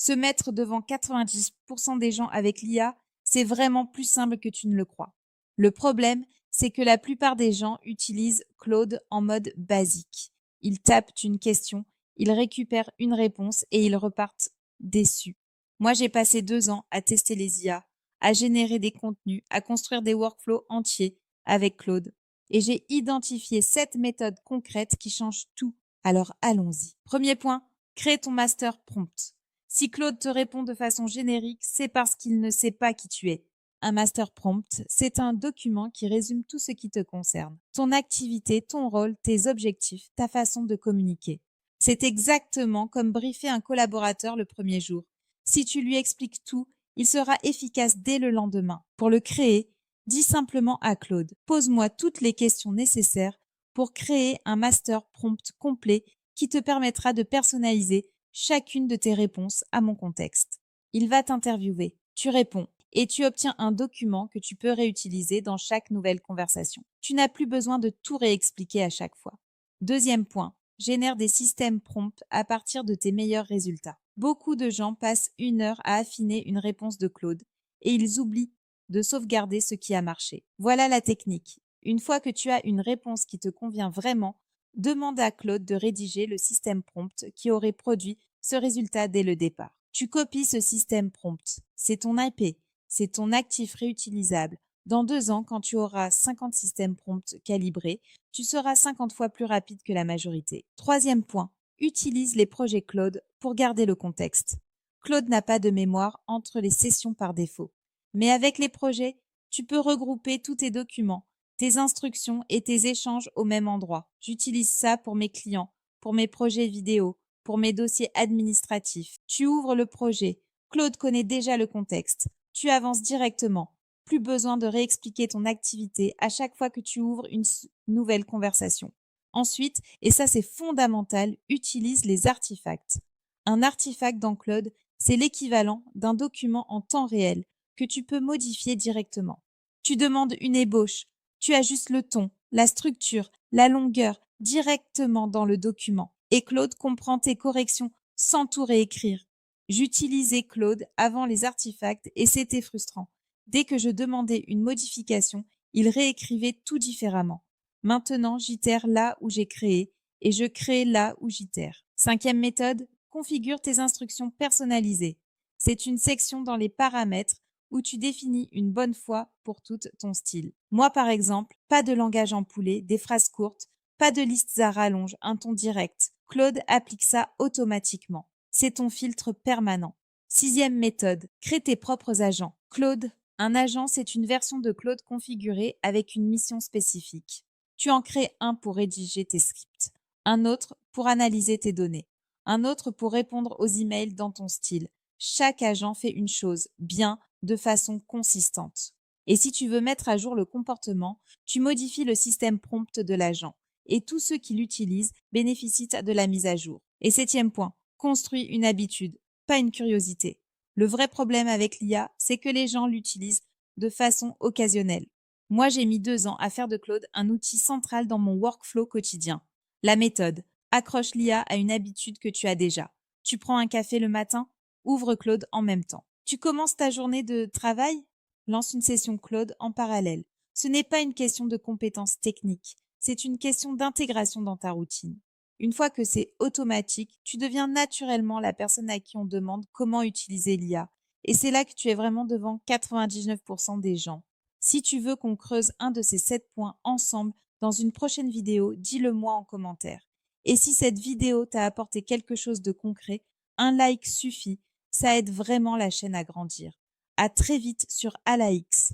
Se mettre devant 90% des gens avec l'IA, c'est vraiment plus simple que tu ne le crois. Le problème, c'est que la plupart des gens utilisent Claude en mode basique. Ils tapent une question, ils récupèrent une réponse et ils repartent déçus. Moi, j'ai passé 2 ans à tester les IA, à générer des contenus, à construire des workflows entiers avec Claude. Et j'ai identifié 7 méthodes concrètes qui changent tout. Alors allons-y. Premier point, crée ton master prompt. Si Claude te répond de façon générique, c'est parce qu'il ne sait pas qui tu es. Un master prompt, c'est un document qui résume tout ce qui te concerne. Ton activité, ton rôle, tes objectifs, ta façon de communiquer. C'est exactement comme briefer un collaborateur le premier jour. Si tu lui expliques tout, il sera efficace dès le lendemain. Pour le créer, dis simplement à Claude, pose-moi toutes les questions nécessaires pour créer un master prompt complet qui te permettra de personnaliser chacune de tes réponses à mon contexte. Il va t'interviewer, tu réponds et tu obtiens un document que tu peux réutiliser dans chaque nouvelle conversation. Tu n'as plus besoin de tout réexpliquer à chaque fois. Deuxième point, génère des systèmes prompts à partir de tes meilleurs résultats. Beaucoup de gens passent 1 heure à affiner une réponse de Claude et ils oublient de sauvegarder ce qui a marché. Voilà la technique. Une fois que tu as une réponse qui te convient vraiment, demande à Claude de rédiger le système prompt qui aurait produit ce résultat dès le départ. Tu copies ce système prompt. C'est ton IP, c'est ton actif réutilisable. Dans 2 ans, quand tu auras 50 systèmes prompts calibrés, tu seras 50 fois plus rapide que la majorité. Troisième point, utilise les projets Claude pour garder le contexte. Claude n'a pas de mémoire entre les sessions par défaut. Mais avec les projets, tu peux regrouper tous tes documents, tes instructions et tes échanges au même endroit. J'utilise ça pour mes clients, pour mes projets vidéo, pour mes dossiers administratifs. Tu ouvres le projet. Claude connaît déjà le contexte. Tu avances directement. Plus besoin de réexpliquer ton activité à chaque fois que tu ouvres une nouvelle conversation. Ensuite, et ça c'est fondamental, utilise les artefacts. Un artefact dans Claude, c'est l'équivalent d'un document en temps réel que tu peux modifier directement. Tu demandes une ébauche, tu ajustes le ton, la structure, la longueur directement dans le document. Et Claude comprend tes corrections sans tout réécrire. J'utilisais Claude avant les artefacts et c'était frustrant. Dès que je demandais une modification, il réécrivait tout différemment. Maintenant, j'itère là où j'ai créé et je crée là où j'itère. Cinquième méthode, configure tes instructions personnalisées. C'est une section dans les paramètres où tu définis une bonne fois pour tout ton style. Moi, par exemple, pas de langage empoulé, des phrases courtes, pas de listes à rallonge, un ton direct. Claude applique ça automatiquement. C'est ton filtre permanent. Sixième méthode, crée tes propres agents. Claude, un agent, c'est une version de Claude configurée avec une mission spécifique. Tu en crées un pour rédiger tes scripts, un autre pour analyser tes données, un autre pour répondre aux emails dans ton style. Chaque agent fait une chose bien, de façon consistante. Et si tu veux mettre à jour le comportement, tu modifies le système prompt de l'agent. Et tous ceux qui l'utilisent bénéficient de la mise à jour. Et septième point, construis une habitude, pas une curiosité. Le vrai problème avec l'IA, c'est que les gens l'utilisent de façon occasionnelle. Moi, j'ai mis 2 ans à faire de Claude un outil central dans mon workflow quotidien. La méthode, accroche l'IA à une habitude que tu as déjà. Tu prends un café le matin, ouvre Claude en même temps. Tu commences ta journée de travail? Lance une session Claude en parallèle. Ce n'est pas une question de compétences techniques, c'est une question d'intégration dans ta routine. Une fois que c'est automatique, tu deviens naturellement la personne à qui on demande comment utiliser l'IA. Et c'est là que tu es vraiment devant 99% des gens. Si tu veux qu'on creuse un de ces 7 points ensemble dans une prochaine vidéo, dis-le moi en commentaire. Et si cette vidéo t'a apporté quelque chose de concret, un like suffit, ça aide vraiment la chaîne à grandir. À très vite sur AlaX.